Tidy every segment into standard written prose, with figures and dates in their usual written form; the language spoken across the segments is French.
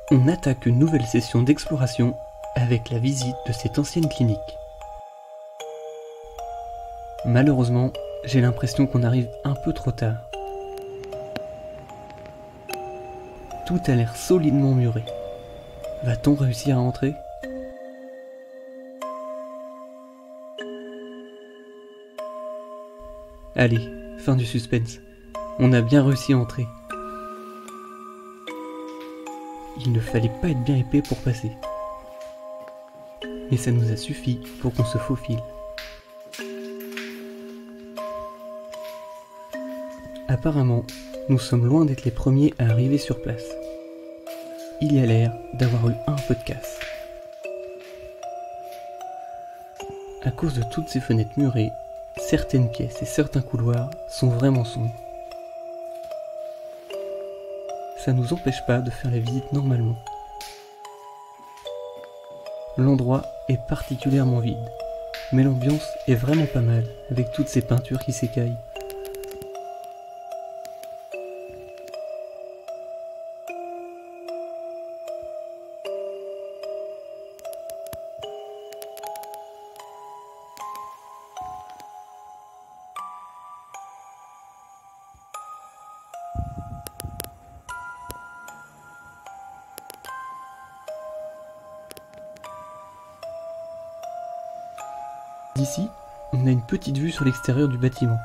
On attaque une nouvelle session d'exploration avec la visite de cette ancienne clinique. Malheureusement, j'ai l'impression qu'on arrive un peu trop tard. Tout a l'air solidement muré. Va-t-on réussir à entrer ? Allez, fin du suspense. On a bien réussi à entrer. Il ne fallait pas être bien épais pour passer. Mais ça nous a suffi pour qu'on se faufile. Apparemment, nous sommes loin d'être les premiers à arriver sur place. Il y a l'air d'avoir eu un peu de casse. À cause de toutes ces fenêtres murées, certaines pièces et certains couloirs sont vraiment sombres. Ça nous empêche pas de faire la visite normalement. L'endroit est particulièrement vide, mais l'ambiance est vraiment pas mal avec toutes ces peintures qui s'écaillent. D'ici, on a une petite vue sur l'extérieur du bâtiment.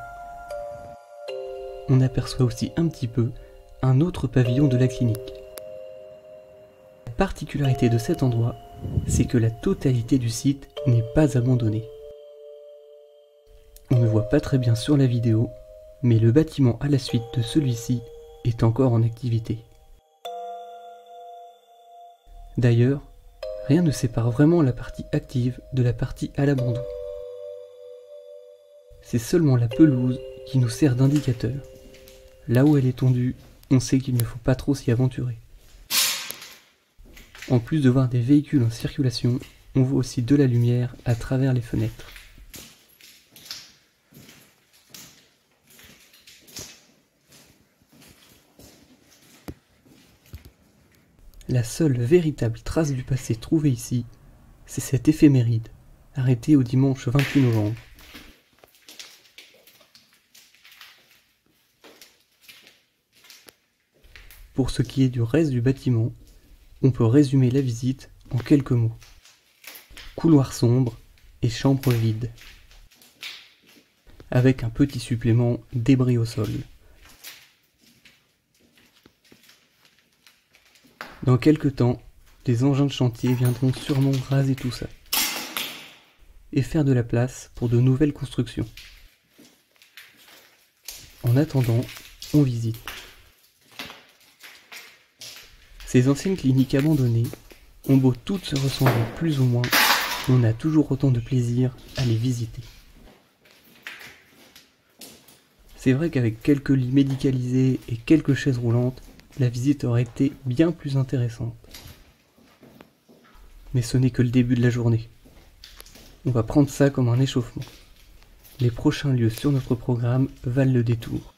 On aperçoit aussi un petit peu un autre pavillon de la clinique. La particularité de cet endroit, c'est que la totalité du site n'est pas abandonnée. On ne voit pas très bien sur la vidéo, mais le bâtiment à la suite de celui-ci est encore en activité. D'ailleurs, rien ne sépare vraiment la partie active de la partie à l'abandon. C'est seulement la pelouse qui nous sert d'indicateur. Là où elle est tondue, on sait qu'il ne faut pas trop s'y aventurer. En plus de voir des véhicules en circulation, on voit aussi de la lumière à travers les fenêtres. La seule véritable trace du passé trouvée ici, c'est cette éphéméride, arrêtée au dimanche 28 novembre. Pour ce qui est du reste du bâtiment, on peut résumer la visite en quelques mots. Couloir sombre et chambre vide. Avec un petit supplément débris au sol. Dans quelques temps, les engins de chantier viendront sûrement raser tout ça. Et faire de la place pour de nouvelles constructions. En attendant, on visite. Ces anciennes cliniques abandonnées ont beau toutes se ressembler plus ou moins, on a toujours autant de plaisir à les visiter. C'est vrai qu'avec quelques lits médicalisés et quelques chaises roulantes, la visite aurait été bien plus intéressante. Mais ce n'est que le début de la journée. On va prendre ça comme un échauffement. Les prochains lieux sur notre programme valent le détour.